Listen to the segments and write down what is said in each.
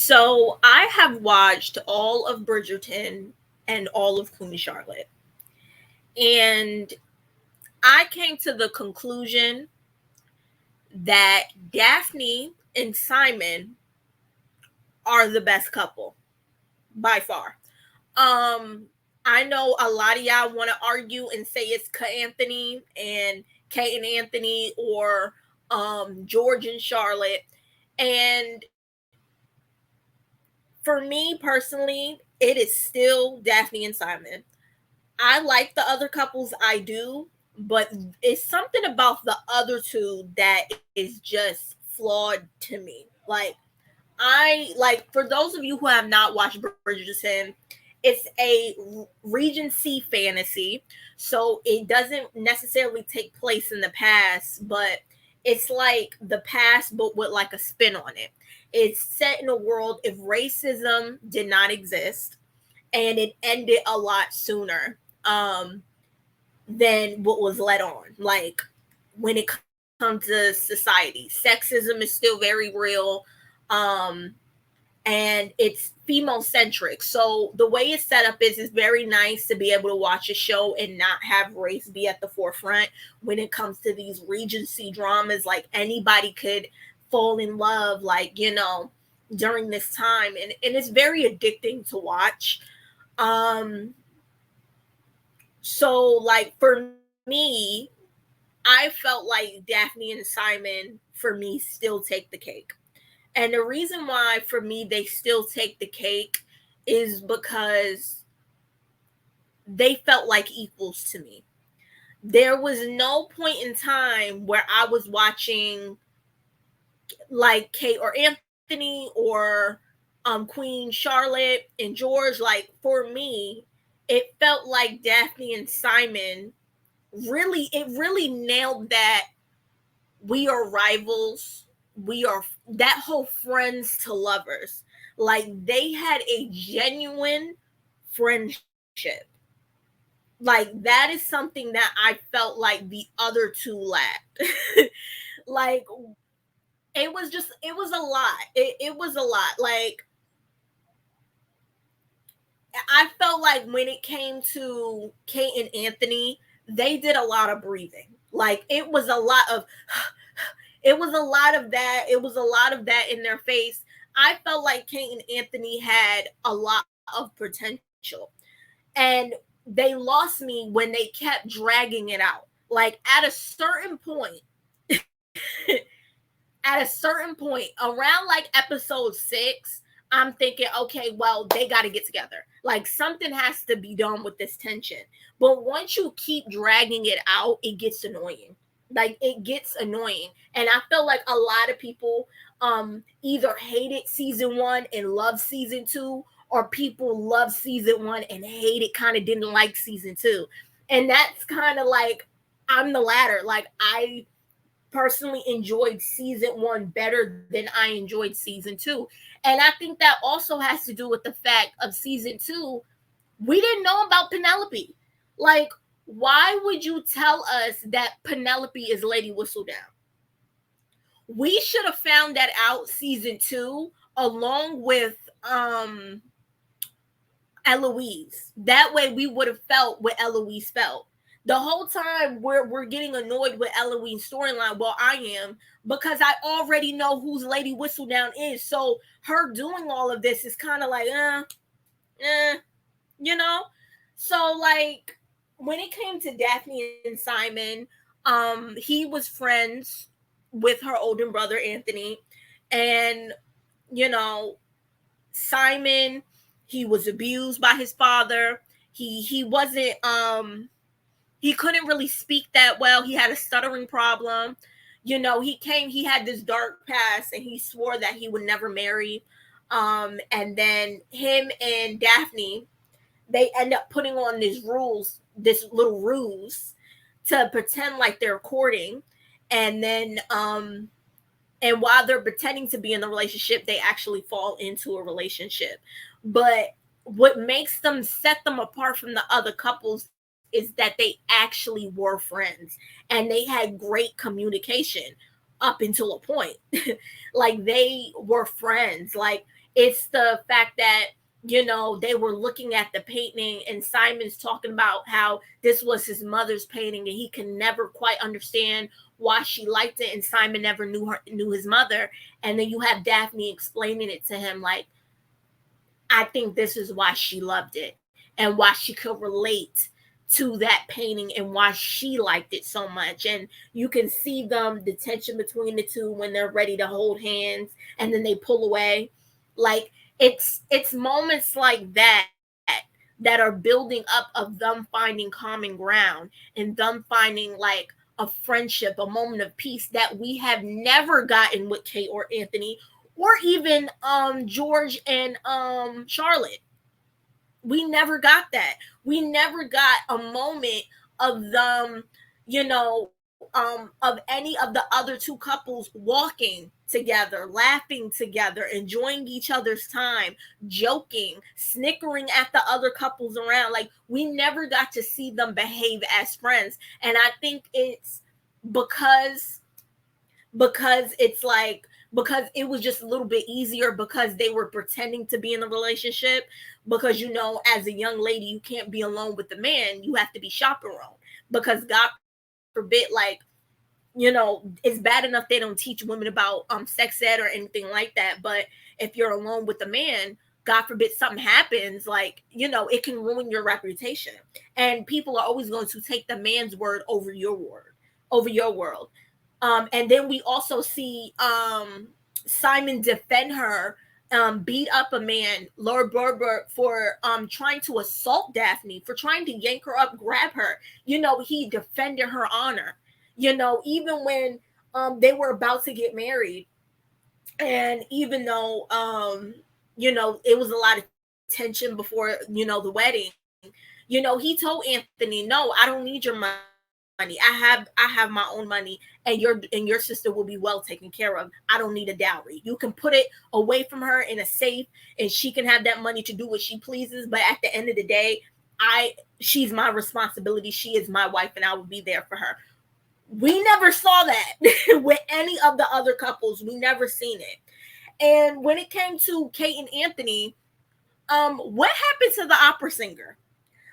So I have watched all of Bridgerton and all of Queen Charlotte. And I came to the conclusion that Daphne and Simon are the best couple by far. Um, I know a lot of y'all want to argue and say it's Anthony and Kate and Anthony or George and Charlotte. And for me personally, it is still Daphne and Simon. I like the other couples, I do, but it's something about the other two that is just flawed to me. For those of you who have not watched Bridgerton, it's a Regency fantasy, so it doesn't necessarily take place in the past, but it's like the past, but with like a spin on it. It's set in a world if racism did not exist, and it ended a lot sooner um, than what was let on. Like when it comes to society, sexism is still very real. Um, and it's female centric. So the way it's set up is it's very nice to be able to watch a show and not have race be at the forefront when it comes to these Regency dramas. Like anybody could fall in love, during this time. And it's very addicting to watch. Um, so like for me, I felt like Daphne and Simon for me still take the cake. And the reason why for me they still take the cake is because they felt like equals to me. There was no point in time where I was watching like Kate or Anthony or Queen Charlotte and George. Like for me, it felt like Daphne and Simon really nailed that we are rivals. We are that whole friends to lovers. Like they had a genuine friendship. Like that is something that I felt like the other two lacked. Like it was a lot. It was a lot. Like I felt like when it came to Kate and Anthony, they did a lot of breathing. Like it was a lot of it was a lot of that. It was a lot of that in their face. I felt like Kate and Anthony had a lot of potential. And they lost me when they kept dragging it out. Like at a certain point, at a certain point, around like episode 6, I'm thinking, okay, well, they got to get together. Like something has to be done with this tension. But once you keep dragging it out, it gets annoying. Like it gets annoying. And I feel like a lot of people either hated season 1 and love season 2, or people love season 1 and hated, kind of didn't like season 2. And that's kind of like I'm the latter. Like I personally enjoyed season 1 better than I enjoyed season 2. And I think that also has to do with the fact of season 2, we didn't know about Penelope. Like, why would you tell us that Penelope is Lady Whistledown? We should have found that out season 2 along with Eloise. That way we would have felt what Eloise felt. The whole time we're getting annoyed with Eloise's storyline. Well, I am, because I already know who's Lady Whistledown is. So her doing all of this is kind of like, you know? So like when it came to Daphne and Simon, he was friends with her older brother Anthony. And, you know, Simon, he was abused by his father. He wasn't he couldn't really speak that well. He had a stuttering problem. You know, he had this dark past and he swore that he would never marry. And then him and Daphne, they end up putting on this little ruse to pretend like they're courting. And then and while they're pretending to be in a relationship, they actually fall into a relationship. But what makes them set them apart from the other couples is that they actually were friends and they had great communication up until a point. Like they were friends. Like It's the fact that, you know, they were looking at the painting and Simon's talking about how this was his mother's painting and he can never quite understand why she liked it, and Simon never knew his mother. And then you have Daphne explaining it to him like, I think this is why she loved it and why she could relate to that painting and why she liked it so much. And you can see the tension between the two when they're ready to hold hands and then they pull away. Like, it's moments like that are building up of them finding common ground and them finding like a friendship, a moment of peace that we have never gotten with Kate or Anthony, or even George and Charlotte. We never got that. We never got a moment of them, you know, of any of the other two couples walking together, laughing together, enjoying each other's time, joking, snickering at the other couples around. Like, we never got to see them behave as friends. And I think it's because it's like, because it was just a little bit easier because they were pretending to be in a relationship, because, you know, as a young lady you can't be alone with the man, you have to be chaperone, because God forbid, like, you know, it's bad enough they don't teach women about sex ed or anything like that, but if you're alone with the man, God forbid something happens, like, you know, it can ruin your reputation. And people are always going to take the man's word over your word, over your world. And then we also see Simon defend her, beat up a man, Lord Berber, for trying to assault Daphne, for trying to yank her up, grab her. You know, he defended her honor. You know, even when they were about to get married, and even though you know, it was a lot of tension before, you know, the wedding, you know, he told Anthony, no, I don't need your money. I have my own money, and your sister will be well taken care of. I don't need a dowry. You can put it away from her in a safe, and she can have that money to do what she pleases, but at the end of the day, she's my responsibility. She is my wife and I will be there for her. We never saw that with any of the other couples. We never seen it. And when it came to Kate and Anthony, what happened to the opera singer?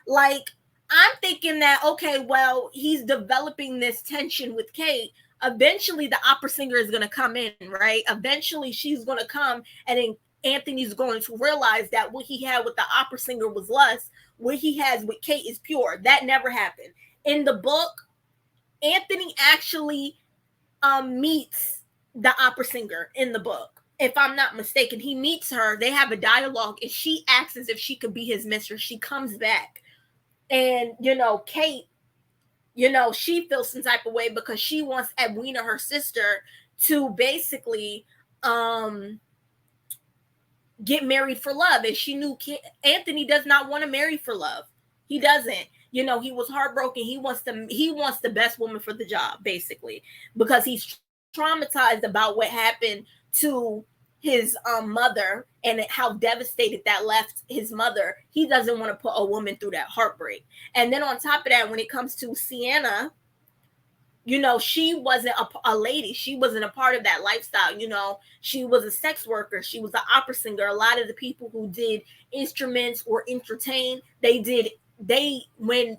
Like, I'm thinking that, okay, well, he's developing this tension with Kate. Eventually, the opera singer is going to come in, right? Eventually, she's going to come, and then Anthony's going to realize that what he had with the opera singer was lust. What he has with Kate is pure. That never happened. In the book, Anthony actually meets the opera singer in the book. If I'm not mistaken, he meets her. They have a dialogue, and she asks as if she could be his mistress. She comes back. And, you know, Kate, you know, she feels some type of way because she wants Edwina, her sister, to basically get married for love. And she knew Anthony does not want to marry for love. He doesn't. You know, he was heartbroken. He wants the best woman for the job, basically, because he's traumatized about what happened to his mother and how devastated that left his mother. He doesn't want to put a woman through that heartbreak. And then on top of that, when it comes to Sienna, you know, she wasn't a lady. She wasn't a part of that lifestyle. You know, she was a sex worker. She was an opera singer. A lot of the people who did instruments or entertain, when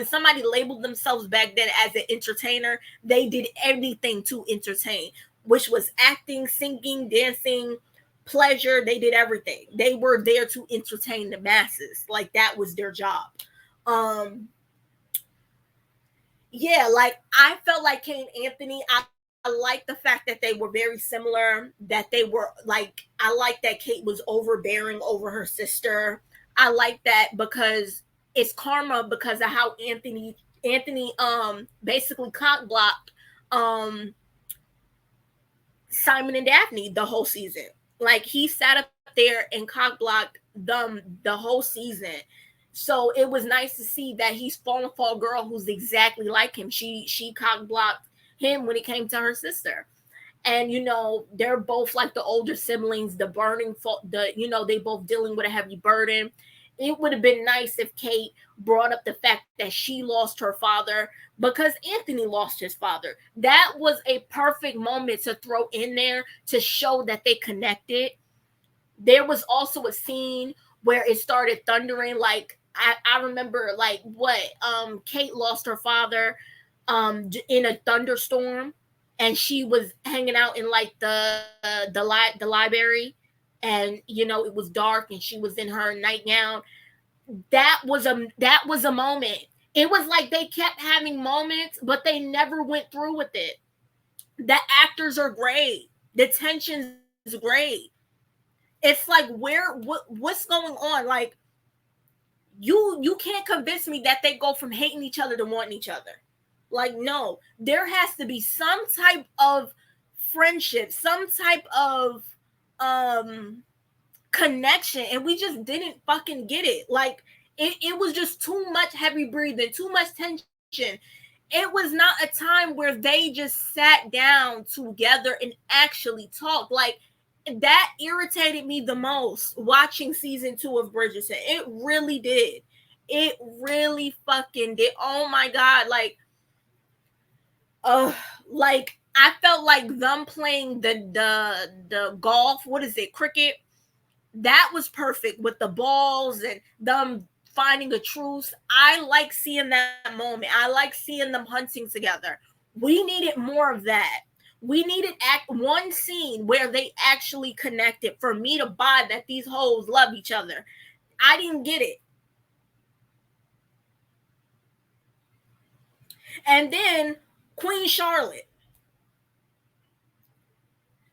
somebody labeled themselves back then as an entertainer, they did everything to entertain, which was acting, singing, dancing, pleasure. They did everything. They were there to entertain the masses. Like, that was their job. Yeah, like, I felt like Kate and Anthony, I like the fact that they were very similar, that they were like, I like that Kate was overbearing over her sister. I like that because it's karma because of how Anthony basically cock blocked Simon and Daphne the whole season. Like, he sat up there and cock blocked them the whole season. So it was nice to see that he's falling for a girl who's exactly like him. She cock blocked him when it came to her sister. And, you know, they're both like the older siblings, you know, they both dealing with a heavy burden. It would have been nice if Kate brought up the fact that she lost her father because Anthony lost his father. That was a perfect moment to throw in there to show that they connected. There was also a scene where it started thundering. Like I remember like what Kate lost her father in a thunderstorm, and she was hanging out in like the library, and you know it was dark and she was in her nightgown. That was a moment. It was like they kept having moments, but they never went through with it. The actors are great. The tension's great. It's like what's going on? Like you can't convince me that they go from hating each other to wanting each other. Like no, there has to be some type of friendship, some type of um connection, and we just didn't fucking get it. Like it was just too much heavy breathing, too much tension. It was not a time where they just sat down together and actually talked. Like that irritated me the most watching season 2 of Bridgerton. It really did. It really fucking did. Oh my god, uh like I felt like them playing the golf, what is it, cricket, that was perfect with the balls and them finding a truce. I like seeing that moment. I like seeing them hunting together. We needed more of that. We needed one scene where they actually connected for me to buy that these hoes love each other. I didn't get it. And then Queen Charlotte,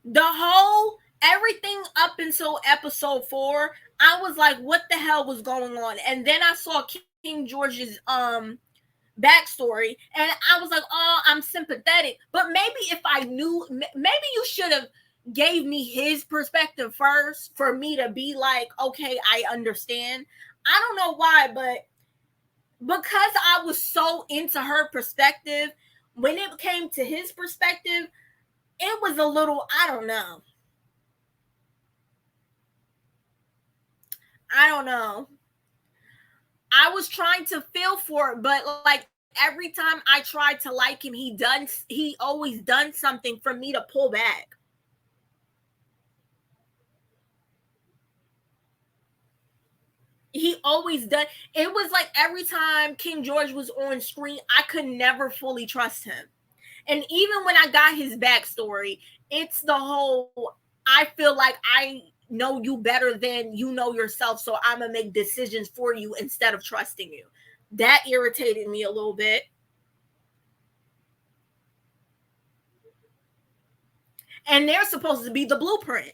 the whole everything up until episode 4, I was like, what the hell was going on? And then I saw King George's backstory, and I was like, oh, I'm sympathetic. But maybe if I knew, maybe you should have gave me his perspective first for me to be like, okay, I understand. I don't know why, but because I was so into her perspective, when it came to his perspective, it was a little, I don't know. I don't know. I was trying to feel for it, but like every time I tried to like him, he always done something for me to pull back. He always done. It was like every time King George was on screen, I could never fully trust him. And even when I got his backstory, it's the whole I feel like I know you better than you know yourself, so I'm gonna make decisions for you instead of trusting you. That irritated me a little bit. And they're supposed to be the blueprint.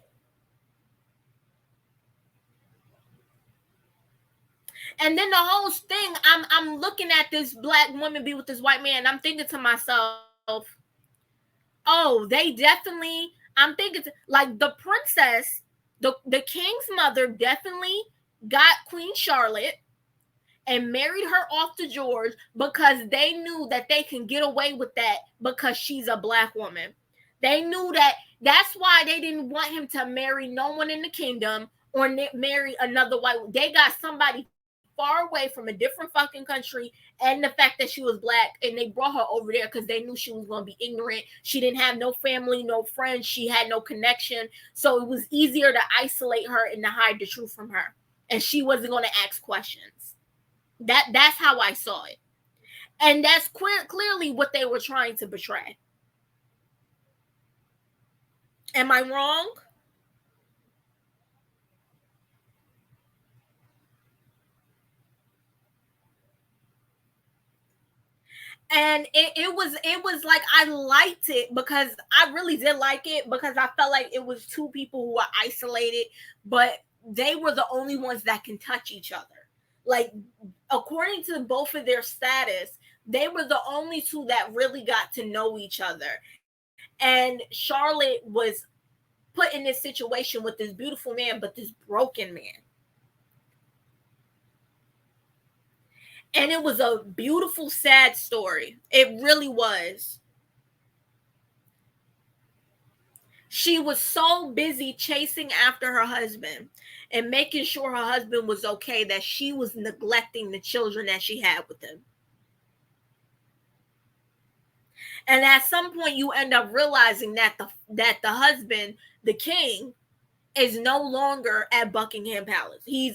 And then the whole thing, I'm looking at this black woman be with this white man. I'm thinking to myself, oh, they definitely. I'm thinking like the princess, the king's mother definitely got Queen Charlotte and married her off to George because they knew that they can get away with that because she's a black woman. They knew that that's why they didn't want him to marry no one in the kingdom or marry another white. They got somebody far away from a different fucking country, and the fact that she was black, and they brought her over there because they knew she was going to be ignorant. She didn't have no family, no friends. She had no connection. So it was easier to isolate her and to hide the truth from her. And she wasn't going to ask questions. That's how I saw it. And that's clearly what they were trying to portray. Am I wrong? And it was like I liked it because I really did like it because I felt like it was two people who were isolated, but they were the only ones that can touch each other. Like according to both of their status, they were the only two that really got to know each other. And Charlotte was put in this situation with this beautiful man, but this broken man. And it was a beautiful, sad story. It really was. She was so busy chasing after her husband and making sure her husband was okay that she was neglecting the children that she had with him. And at some point you end up realizing that the husband, the king, is no longer at Buckingham Palace. He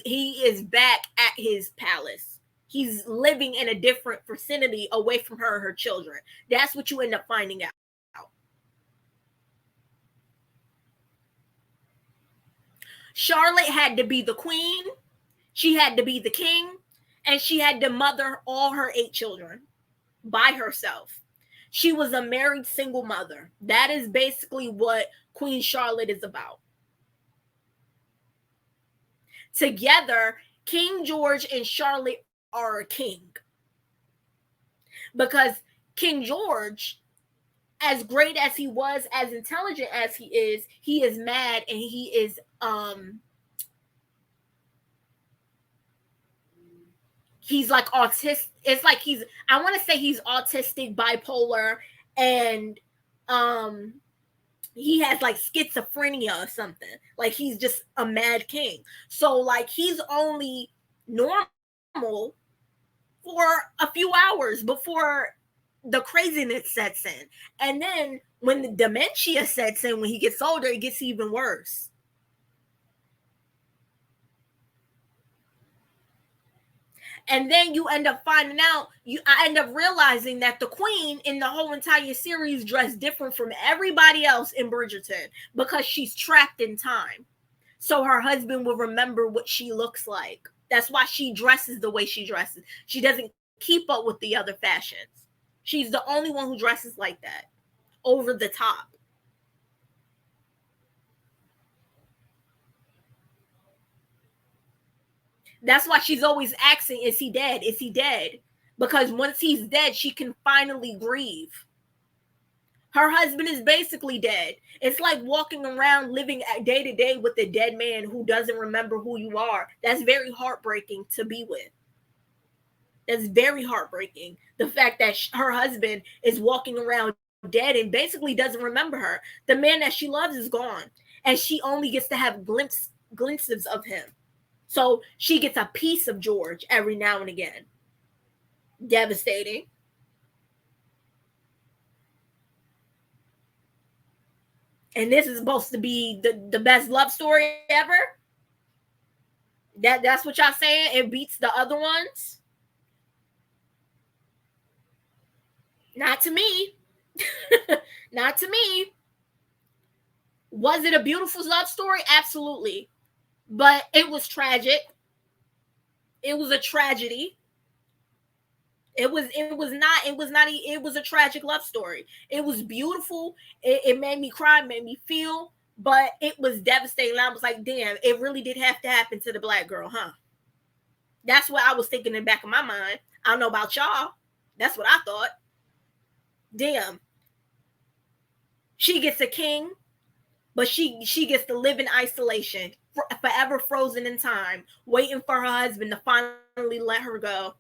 is back at his palace. He's living in a different vicinity away from her and her children. That's what you end up finding out. Charlotte had to be the queen, she had to be the king, and she had to mother all her 8 children by herself. She was a married single mother. That is basically what Queen Charlotte is about. Together, King George and Charlotte are a king. Because King George, as great as he was, as intelligent as he is mad, and he's like autistic. It's like I want to say he's autistic, bipolar, and he has like schizophrenia or something. Like he's just a mad king. So like he's only normal for a few hours before the craziness sets in. And then when the dementia sets in, when he gets older, it gets even worse. And then you end up finding out, I end up realizing that the queen in the whole entire series dressed different from everybody else in Bridgerton because she's trapped in time. So her husband will remember what she looks like. That's why she dresses the way she dresses. She doesn't keep up with the other fashions. She's the only one who dresses like that, over the top. That's why she's always asking, is he dead? Is he dead? Because once he's dead, she can finally grieve. Her husband is basically dead. It's like walking around living day to day with a dead man who doesn't remember who you are. That's very heartbreaking to be with. That's very heartbreaking. The fact that her husband is walking around dead and basically doesn't remember her. The man that she loves is gone, and she only gets to have glimpses of him. So she gets a piece of George every now and again. Devastating. And this is supposed to be the best love story ever? That's what y'all saying? It beats the other ones? Not to me. Not to me. Was it a beautiful love story? Absolutely. But it was tragic. It was a tragedy. It was a tragic love story. It was beautiful. It made me cry, made me feel, but it was devastating. I was like, damn, it really did have to happen to the black girl, huh? That's what I was thinking in the back of my mind. I don't know about y'all. That's what I thought. Damn. She gets a king, but she gets to live in isolation, forever frozen in time, waiting for her husband to finally let her go.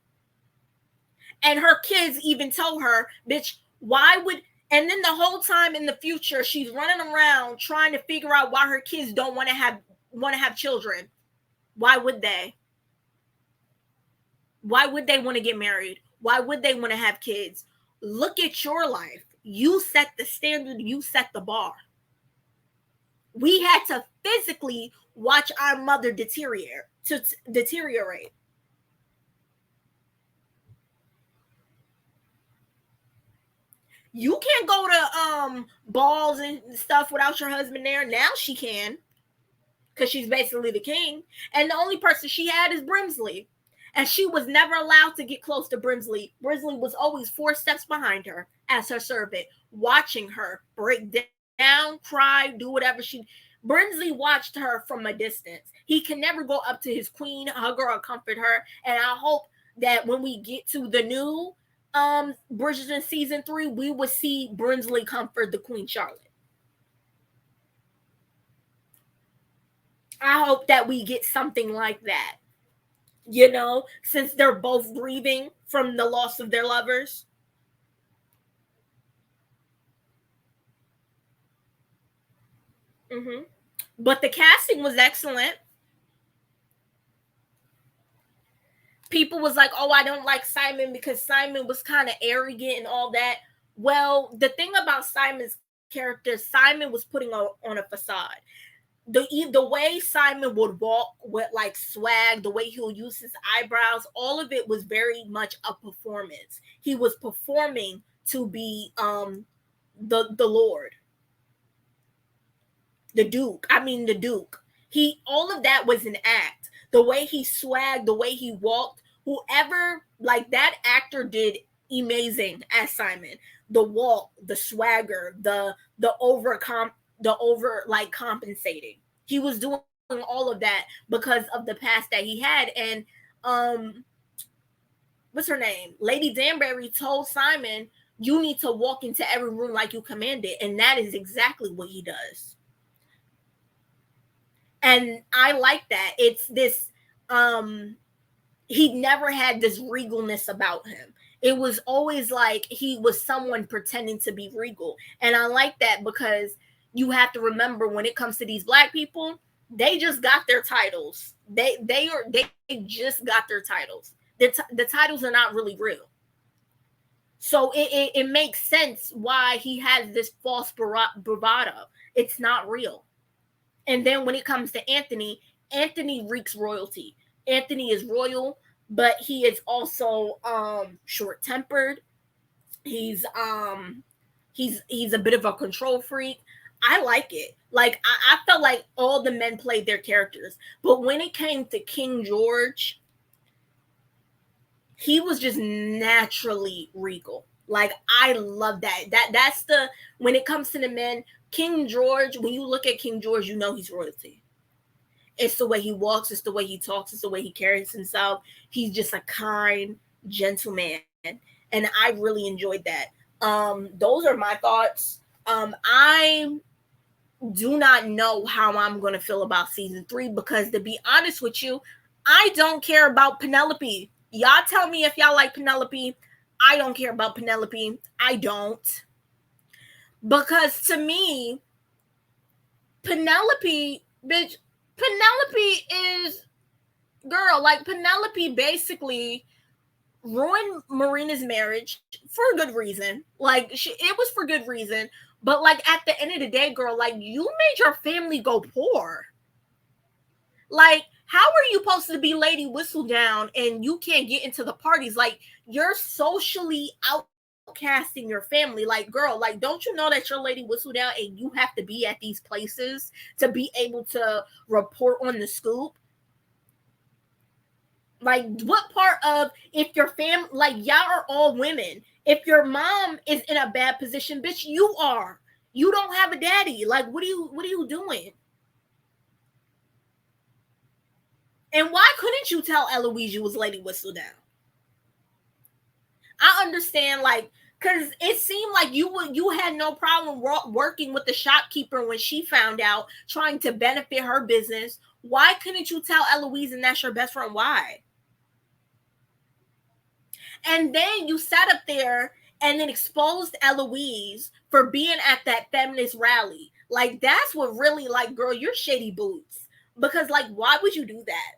And her kids even told her, bitch, why would, and then the whole time in the future, she's running around trying to figure out why her kids don't want to have children. Why would they? Why would they want to get married? Why would they want to have kids? Look at your life. You set the standard, you set the bar. We had to physically watch our mother deteriorate. You can't go to balls and stuff without your husband there. Now she can, because she's basically the king. And the only person she had is Brimsley. And she was never allowed to get close to Brimsley. Brimsley was always 4 steps behind her as her servant, watching her break down, cry, do whatever she. Brimsley watched her from a distance. He can never go up to his queen, hug her, or comfort her. And I hope that when we get to the new Bridgerton season 3, we will see Brimsley comfort the Queen Charlotte. I hope that we get something like that. You know, since they're both grieving from the loss of their lovers. Mm-hmm. But the casting was excellent. People was like, oh, I don't like Simon because Simon was kind of arrogant and all that. Well, the thing about Simon's character, Simon was putting on a facade. the way Simon would walk with like swag, the way he'll use his eyebrows, all of it was very much a performance. He was performing to be the Lord, the Duke. He all of that was an act. The way he swagged, the way he walked, whoever like that actor did amazing as Simon. The walk, the swagger, the overcom the over like compensating. He was doing all of that because of the past that he had. And um what's her name? Lady Danbury told Simon, you need to walk into every room like you commanded. And that is exactly what he does. And I like that. It's this he never had this regalness about him. It was always like he was someone pretending to be regal. And I like that because you have to remember when it comes to these black people, they just got their titles. They just got their titles. The titles are not really real. So it makes sense why he has this false bravado. It's not real. And then when it comes to Anthony, Anthony reeks royalty. Anthony is royal, but he is also short-tempered. He's he's a bit of a control freak. I like it. Like I felt like all the men played their characters. But when it came to King George, he was just naturally regal. Like I love that. That's the when it comes to the men, King George, when you look at King George, you know he's royalty. It's the way he walks, it's the way he talks, it's the way he carries himself. He's just a kind, gentleman. And I really enjoyed that. Those are my thoughts. I do not know how I'm going to feel about season 3 because to be honest with you, I don't care about Penelope. Y'all tell me if y'all like Penelope. I don't care about Penelope. I don't. Because to me, Penelope, bitch, Penelope is, girl, like Penelope basically ruined Marina's marriage for a good reason. Like it was for good reason. But like at the end of the day, girl, like you made your family go poor. Like, how are you supposed to be Lady Whistledown and you can't get into the parties? Like, you're socially outcasting your family. Like, girl, like, don't you know that you're Lady Whistledown and you have to be at these places to be able to report on the scoop? Like, what part of if your family, like, y'all are all women. If your mom is in a bad position, bitch, you are. You don't have a daddy. Like, what are you doing? And why couldn't you tell Eloise you was Lady Whistledown? I understand, like, because it seemed like you had no problem working with the shopkeeper when she found out, trying to benefit her business. Why couldn't you tell Eloise and that's your best friend? Why? And then you sat up there and then exposed Eloise for being at that feminist rally. Like, that's what really, like, girl, you're shady boots. Because, like, why would you do that?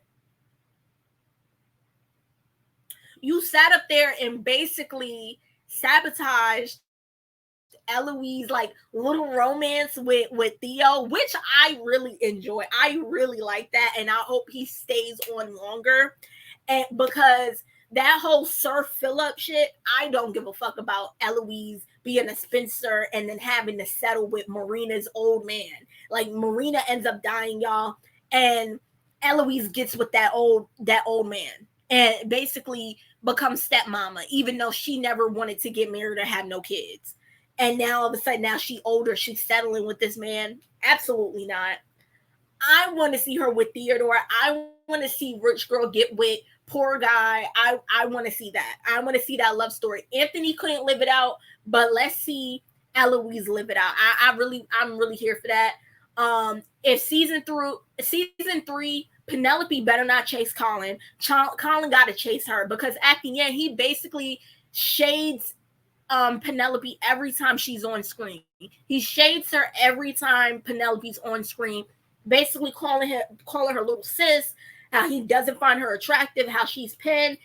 You sat up there and basically sabotaged Eloise like little romance with Theo, which I really enjoy. I really like that, and I hope he stays on longer. And because that whole Sir Philip shit, I don't give a fuck about Eloise being a spinster and then having to settle with Marina's old man. Like Marina ends up dying, y'all, and Eloise gets with that old man and basically becomes stepmama, even though she never wanted to get married or have no kids. And now all of a sudden, now she older, she's settling with this man. Absolutely not. I want to see her with Theodore. I want to see rich girl get with poor guy. I want to see that. I want to see that love story. Anthony couldn't live it out, but let's see Eloise live it out. I'm really here for that. If season 3, Penelope better not chase Colin. Colin got to chase her because at the end he basically shades Penelope every time she's on screen. He shades her every time Penelope's on screen, basically calling her little sis, how he doesn't find her attractive, how she's pinned.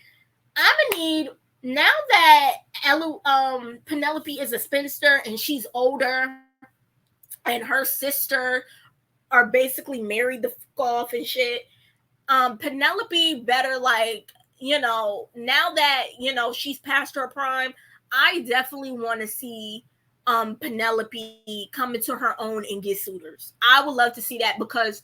I'm gonna need, now that Penelope is a spinster and she's older and her sister are basically married the fuck off and shit. Penelope better, like, now that, she's past her prime, I definitely want to see Penelope come into her own and get suitors. I would love to see that, because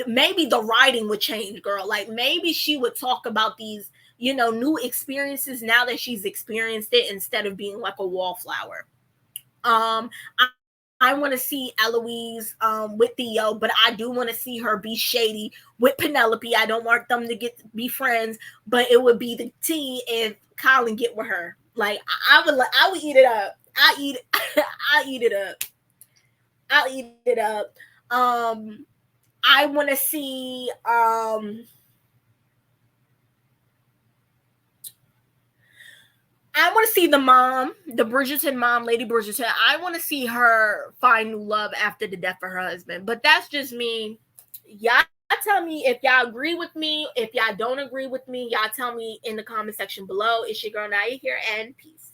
maybe the writing would change, girl. Like, maybe she would talk about these, new experiences now that she's experienced it, instead of being like a wallflower. Um, I want to see Eloise with Theo, but I do want to see her be shady with Penelope. I don't want them to be friends, but it would be the tea if Colin get with her. Like, I would eat it up. I eat it up. I'll eat it up. I want to see the mom, the Bridgerton mom, Lady Bridgerton. I want to see her find new love after the death of her husband. But that's just me. Y'all tell me if y'all agree with me. If y'all don't agree with me, y'all tell me in the comment section below. It's your girl Naya here, and peace.